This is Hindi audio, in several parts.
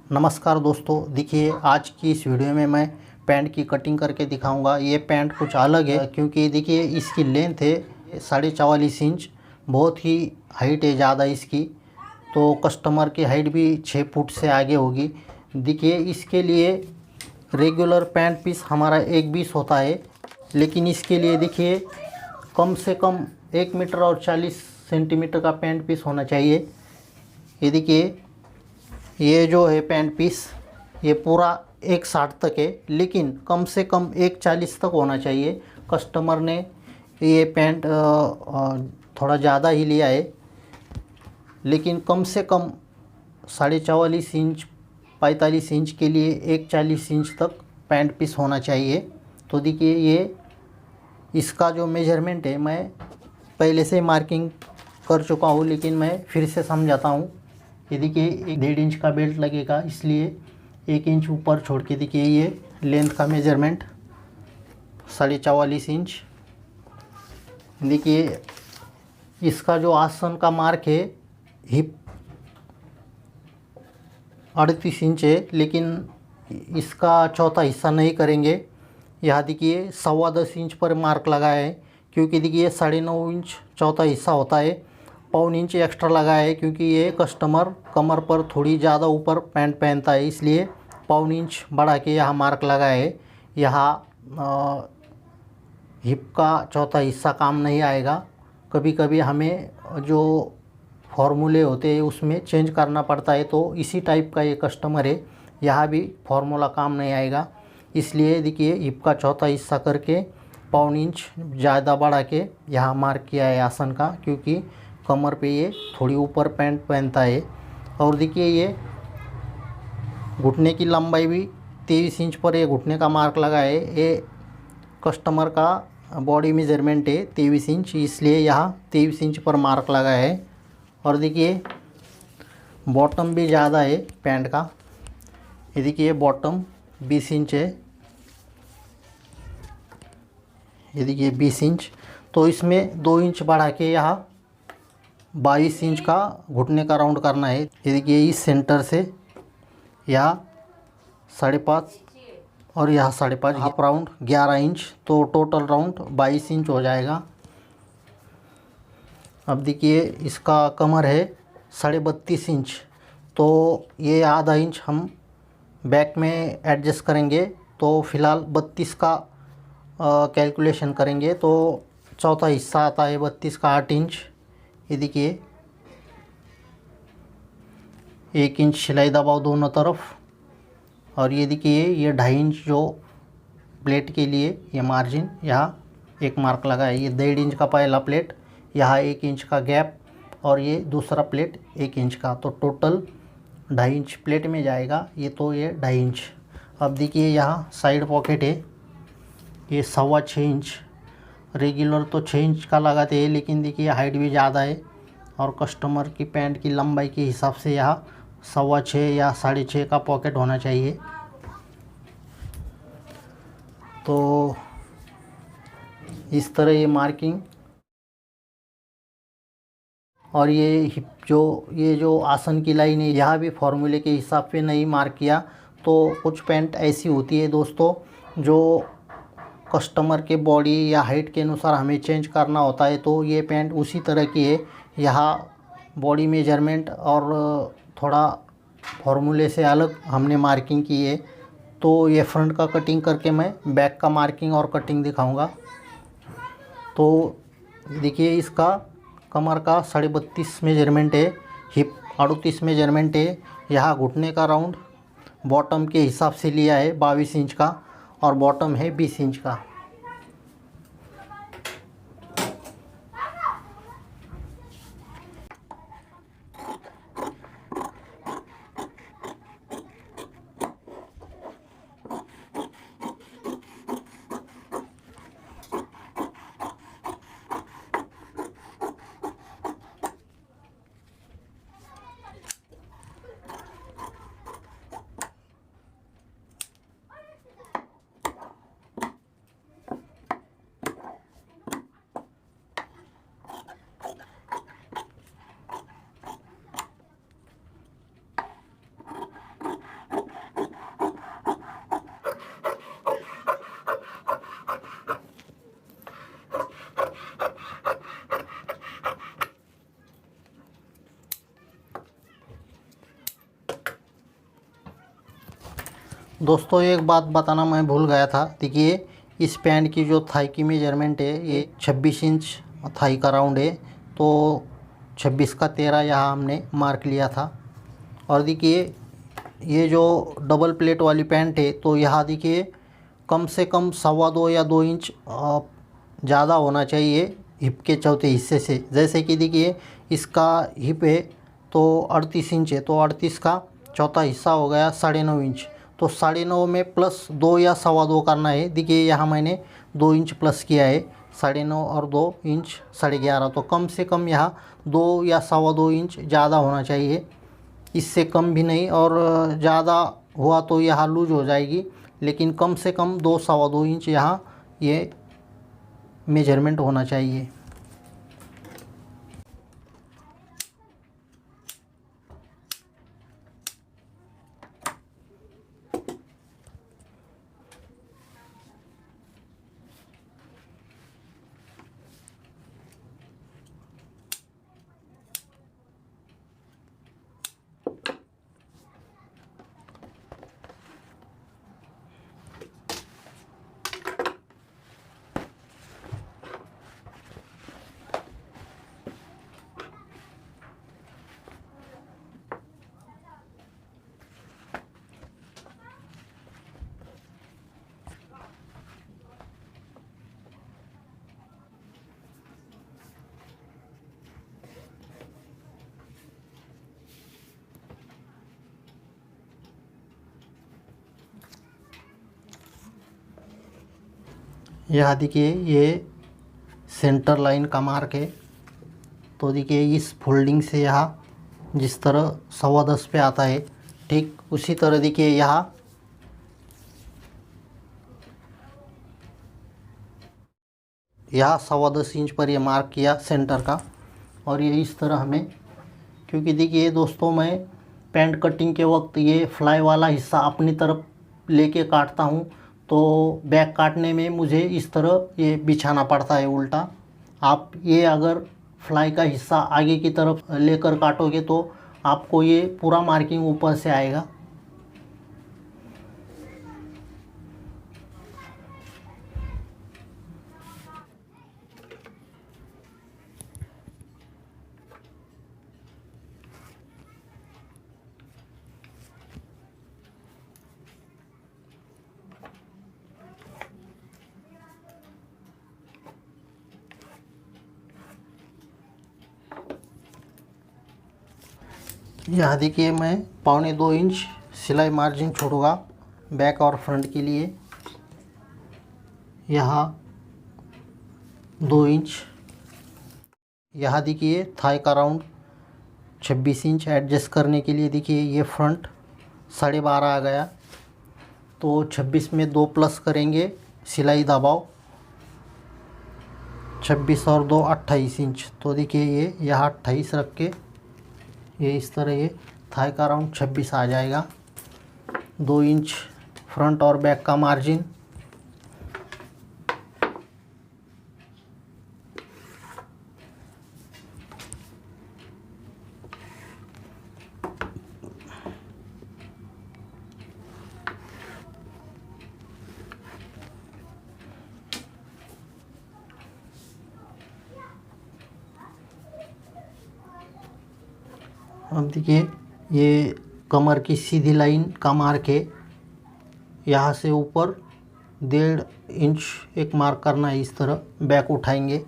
नमस्कार दोस्तों, देखिए आज की इस वीडियो में मैं पैंट की कटिंग करके दिखाऊंगा। ये पैंट कुछ अलग है क्योंकि देखिए इसकी लेंथ है 44.5 इंच, बहुत ही हाइट है ज़्यादा इसकी। तो कस्टमर की हाइट भी 6 फुट से आगे होगी। देखिए इसके लिए रेगुलर पैंट पीस हमारा 1 20 होता है, लेकिन इसके लिए देखिए कम से कम 1 मीटर और 40 सेंटीमीटर का पैंट पीस होना चाहिए। ये देखिए ये जो है पैंट पीस ये पूरा 160 तक है, लेकिन कम से कम 140 तक होना चाहिए। कस्टमर ने ये पैंट थोड़ा ज़्यादा ही लिया है, लेकिन कम से कम 44.5 इंच 45 इंच के लिए 140 इंच तक पैंट पीस होना चाहिए। तो देखिए ये इसका जो मेजरमेंट है मैं पहले से मार्किंग कर चुका हूँ, लेकिन मैं फिर से समझाता हूँ। ये देखिए 1.5 इंच का बेल्ट लगेगा, इसलिए 1 इंच ऊपर छोड़ के देखिए ये लेंथ का मेजरमेंट 44.5 इंच। देखिए इसका जो आसन का मार्क है हिप 38 इंच है, लेकिन इसका चौथा हिस्सा नहीं करेंगे। यहाँ देखिए 10.25 इंच पर मार्क लगाया है, क्योंकि देखिए 9.5 इंच चौथा हिस्सा होता है। 1.25 इंच एक्स्ट्रा लगाया है क्योंकि ये कस्टमर कमर पर थोड़ी ज़्यादा ऊपर पैंट पहनता है, इसलिए 1.25 इंच बढ़ा के यहाँ मार्क लगाया है। यहाँ हिप का चौथा हिस्सा काम नहीं आएगा। कभी कभी हमें जो फॉर्मूले होते हैं उसमें चेंज करना पड़ता है, तो इसी टाइप का ये कस्टमर है। यहाँ भी फार्मूला काम नहीं आएगा, इसलिए देखिए हिप का चौथा हिस्सा करके 1.25 इंच ज़्यादा बढ़ा के यहाँ मार्क किया है आसन का, क्योंकि कमर पे ये थोड़ी ऊपर पैंट पहनता है। और देखिए ये घुटने की लंबाई भी 23 इंच पर ये घुटने का मार्क लगा है। ये कस्टमर का बॉडी मेजरमेंट है 23 इंच, इसलिए यहाँ 23 इंच पर मार्क लगा है। और देखिए बॉटम भी ज़्यादा है पैंट का। ये देखिए बॉटम 20 इंच है, ये देखिए 20 इंच। तो इसमें 2 इंच बढ़ा के यहाँ 22 इंच का घुटने का राउंड करना है। ये देखिए इस सेंटर से यहाँ 5.5 और यहाँ 5.5 हाफ राउंड 11 इंच, तो टोटल राउंड 22 इंच हो जाएगा। अब देखिए इसका कमर है 32.5 इंच, तो ये आधा इंच हम बैक में एडजस्ट करेंगे। तो फ़िलहाल 32 का कैलकुलेशन करेंगे, तो चौथा हिस्सा आता है 32 का 8 इंच। ये देखिए 1 इंच सिलाई दबाव दोनों तरफ। और ये देखिए ये 2.5 इंच जो प्लेट के लिए ये मार्जिन यहाँ एक मार्क लगा है। ये 1.5 इंच का पहला प्लेट, यहाँ 1 इंच का गैप, और ये दूसरा प्लेट 1 इंच का, तो टोटल 2.5 इंच प्लेट में जाएगा। ये तो ये 2.5 इंच। अब देखिए यहाँ साइड पॉकेट है, ये 6.25 इंच। रेगुलर तो 6 इंच का लगाते हैं, लेकिन देखिए हाइट भी ज़्यादा है और कस्टमर की पैंट की लंबाई के हिसाब से यहाँ 6.25 या 6.5 का पॉकेट होना चाहिए। तो इस तरह ये मार्किंग। और ये हिप ये जो आसन की लाइन है, यहाँ भी फॉर्मूले के हिसाब से नहीं मार्क किया। तो कुछ पैंट ऐसी होती है दोस्तों जो कस्टमर के बॉडी या हाइट के अनुसार हमें चेंज करना होता है, तो ये पैंट उसी तरह की है। यहाँ बॉडी मेजरमेंट और थोड़ा फॉर्मूले से अलग हमने मार्किंग की है। तो ये फ्रंट का कटिंग करके मैं बैक का मार्किंग और कटिंग दिखाऊंगा। तो देखिए इसका कमर का 32.5 मेजरमेंट है, हिप 38 मेजरमेंट है। यहाँ घुटने का राउंड बॉटम के हिसाब से लिया है 22 इंच का, और बॉटम है 20 इंच का। दोस्तों एक बात बताना मैं भूल गया था। देखिए इस पैंट की जो थाई की मेजरमेंट है ये 26 इंच थाई का राउंड है, तो 26 का 13 यहाँ हमने मार्क लिया था। और देखिए ये जो डबल प्लेट वाली पैंट है तो यहाँ देखिए कम से कम 1.25 या 2 इंच ज़्यादा होना चाहिए हिप के चौथे हिस्से से। जैसे कि देखिए इसका हिप है तो 38 इंच है, तो 38 का चौथा हिस्सा हो गया 9.5 इंच। तो 9.5 में प्लस 2 या 2.25 करना है। देखिए यहाँ मैंने 2 इंच प्लस किया है, 9.5 और 2 इंच 11.5। तो कम से कम यहाँ 2 या 2.25 इंच ज़्यादा होना चाहिए, इससे कम भी नहीं। और ज़्यादा हुआ तो यहाँ लूज हो जाएगी, लेकिन कम से कम 2-2.25 इंच यहाँ ये मेजरमेंट होना चाहिए। यहाँ देखिए ये सेंटर लाइन का मार्क है, तो देखिए इस फोल्डिंग से यहाँ जिस तरह 10.25 पे आता है ठीक उसी तरह देखिए यहाँ यहाँ 10.25 इंच पर ये मार्क किया सेंटर का। और ये इस तरह हमें, क्योंकि देखिए दोस्तों मैं पैंट कटिंग के वक्त ये फ्लाई वाला हिस्सा अपनी तरफ लेके काटता हूँ, तो बैक काटने में मुझे इस तरह ये बिछाना पड़ता है उल्टा। आप ये अगर फ्लाई का हिस्सा आगे की तरफ लेकर काटोगे तो आपको ये पूरा मार्किंग ऊपर से आएगा। यहाँ देखिए मैं 1.25 इंच सिलाई मार्जिन छोड़ूंगा बैक और फ्रंट के लिए। यहाँ 2 इंच। यहाँ देखिए थाई का राउंड 26 इंच एडजस्ट करने के लिए देखिए ये फ्रंट 12.5 आ गया, तो 26 में 2 प्लस करेंगे सिलाई दबाव 26 और 2 28 इंच। तो देखिए ये यहाँ 28 रख के ये इस तरह ये थाई का राउंड 26 आ जाएगा। 2 इंच फ्रंट और बैक का मार्जिन। अब देखिए ये कमर की सीधी लाइन का मार्क है, यहाँ से ऊपर 1.5 इंच एक मार्क करना है। इस तरह बैक उठाएंगे।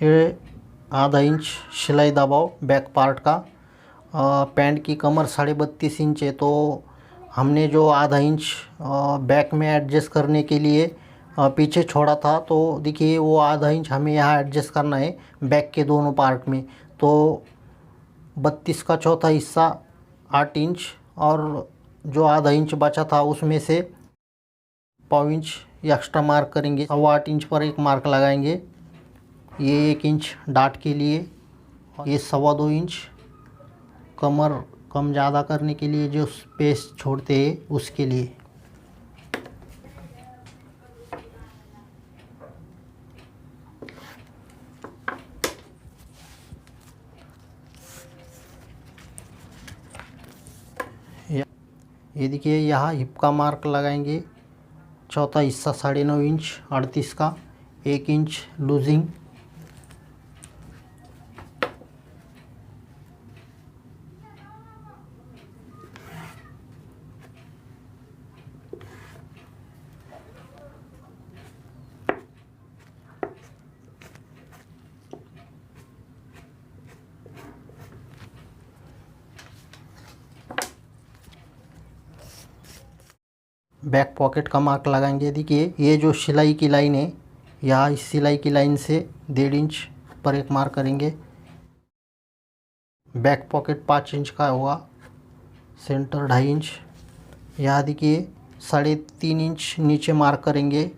ये आधा इंच सिलाई दबाव बैक पार्ट का। पैंट की कमर 32.5 इंच है, तो हमने जो आधा इंच बैक में एडजस्ट करने के लिए पीछे छोड़ा था, तो देखिए वो आधा इंच हमें यहाँ एडजस्ट करना है बैक के दोनों पार्ट में। तो 32 का चौथा हिस्सा 8 इंच, और जो आधा इंच बचा था उसमें से 1.25 इंच एक्स्ट्रा मार्क करेंगे। 8.25 इंच पर एक मार्क लगाएंगे, ये 1 इंच डाट के लिए। ये 2.25 इंच कमर कम ज़्यादा करने के लिए जो स्पेस छोड़ते हैं उसके लिए। ये देखिए यहाँ हिप का मार्क लगाएंगे, चौथा हिस्सा 9.5 इंच 38 का, 1 इंच लूजिंग। बैक पॉकेट का मार्क लगाएंगे। देखिए ये जो सिलाई की लाइन है, यहाँ इस सिलाई की लाइन से 1.5 इंच पर एक मार्क करेंगे। बैक पॉकेट 5 इंच का होगा, सेंटर 2.5 इंच। यहाँ देखिए 3.5 इंच नीचे मार्क करेंगे।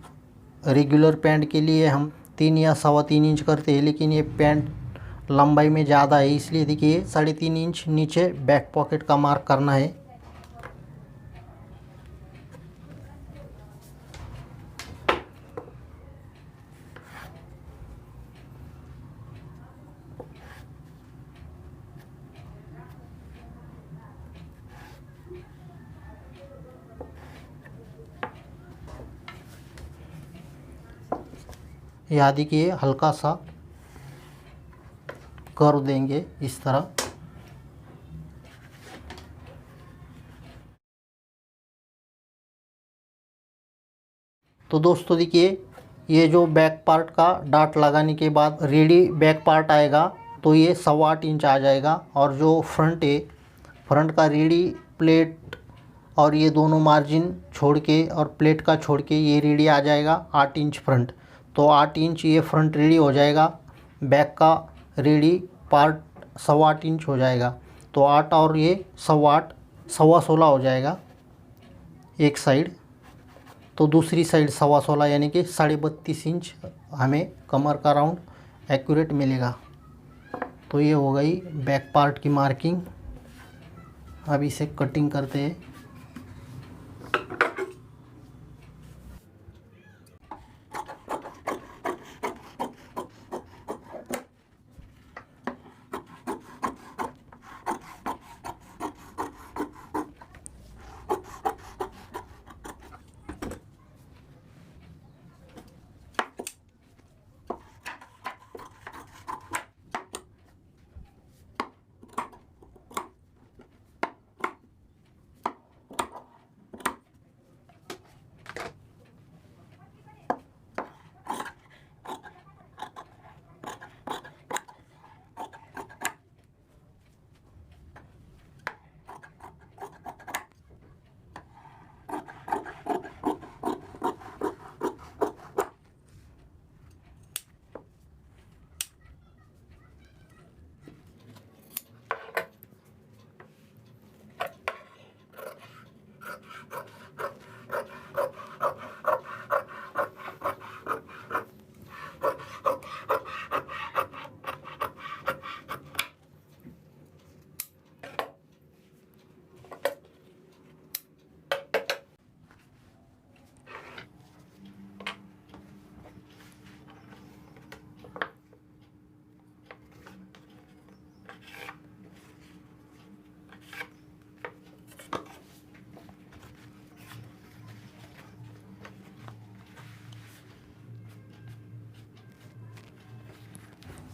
रेगुलर पैंट के लिए हम 3 या 3.25 इंच करते हैं, लेकिन ये पैंट लंबाई में ज़्यादा है, इसलिए देखिए 3.5 इंच नीचे बैक पॉकेट का मार्क करना है। यहाँ देखिए हल्का सा कर्व देंगे इस तरह। तो दोस्तों देखिए ये जो बैक पार्ट का डाट लगाने के बाद रेडी बैक पार्ट आएगा, तो ये 8.25 इंच आ जाएगा। और जो फ्रंट है, फ्रंट का रेडी प्लेट और ये दोनों मार्जिन छोड़ के और प्लेट का छोड़ के ये रेडी आ जाएगा 8 इंच फ्रंट। तो 8 इंच ये फ्रंट रेडी हो जाएगा, बैक का रेडी पार्ट 8.25 इंच हो जाएगा। तो 8 और ये 8.25 16.5 हो जाएगा एक साइड। तो दूसरी साइड 16.5 यानी कि 32.5 इंच हमें कमर का राउंड एक्यूरेट मिलेगा। तो ये हो गई बैक पार्ट की मार्किंग। अब इसे कटिंग करते हैं।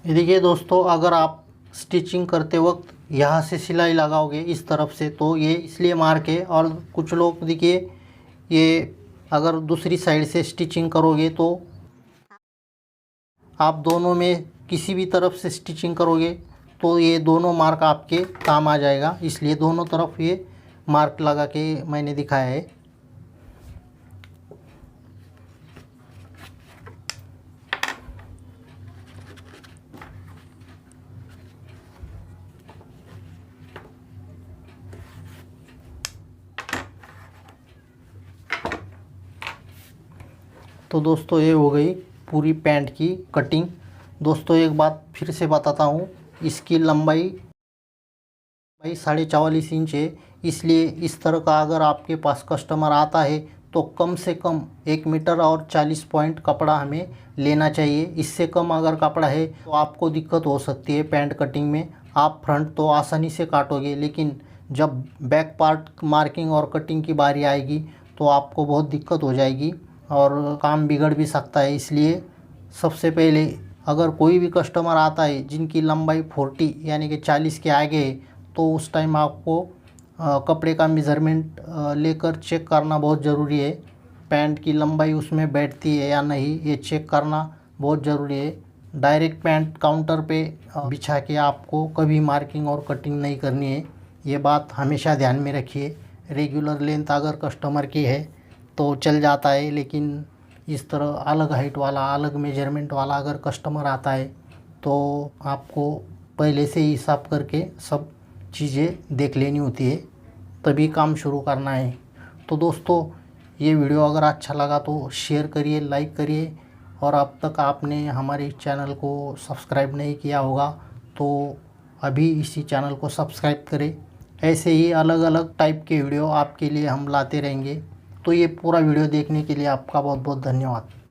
ये देखिए दोस्तों, अगर आप स्टिचिंग करते वक्त यहाँ से सिलाई लगाओगे इस तरफ से, तो ये इसलिए मार्क है। और कुछ लोग देखिए ये अगर दूसरी साइड से स्टिचिंग करोगे तो आप दोनों में किसी भी तरफ से स्टिचिंग करोगे तो ये दोनों मार्क आपके काम आ जाएगा, इसलिए दोनों तरफ ये मार्क लगा के मैंने दिखाया है। तो दोस्तों ये हो गई पूरी पैंट की कटिंग। दोस्तों एक बात फिर से बताता हूँ, इसकी लंबाई भाई 44.5 इंच है, इसलिए इस तरह का अगर आपके पास कस्टमर आता है तो कम से कम 1 मीटर और 40 पॉइंट कपड़ा हमें लेना चाहिए। इससे कम अगर कपड़ा है तो आपको दिक्कत हो सकती है पैंट कटिंग में। आप फ्रंट तो आसानी से काटोगे, लेकिन जब बैक पार्ट मार्किंग और कटिंग की बारी आएगी तो आपको बहुत दिक्कत हो जाएगी और काम बिगड़ भी सकता है। इसलिए सबसे पहले अगर कोई भी कस्टमर आता है जिनकी लंबाई 40 यानी कि 40 के आगे है, तो उस टाइम आपको कपड़े का मेज़रमेंट लेकर चेक करना बहुत ज़रूरी है। पैंट की लंबाई उसमें बैठती है या नहीं, ये चेक करना बहुत ज़रूरी है। डायरेक्ट पैंट काउंटर पे बिछा के आपको कभी मार्किंग और कटिंग नहीं करनी है, ये बात हमेशा ध्यान में रखिए। रेगुलर लेंथ अगर कस्टमर की है तो चल जाता है, लेकिन इस तरह अलग हाइट वाला, अलग मेजरमेंट वाला अगर कस्टमर आता है तो आपको पहले से ही हिसाब करके सब चीज़ें देख लेनी होती है, तभी काम शुरू करना है। तो दोस्तों, ये वीडियो अगर अच्छा लगा तो शेयर करिए, लाइक करिए, और अब तक आपने हमारे चैनल को सब्सक्राइब नहीं किया होगा तो अभी इसी चैनल को सब्सक्राइब करें। ऐसे ही अलग अलग टाइप के वीडियो आपके लिए हम लाते रहेंगे। तो ये पूरा वीडियो देखने के लिए आपका बहुत बहुत धन्यवाद।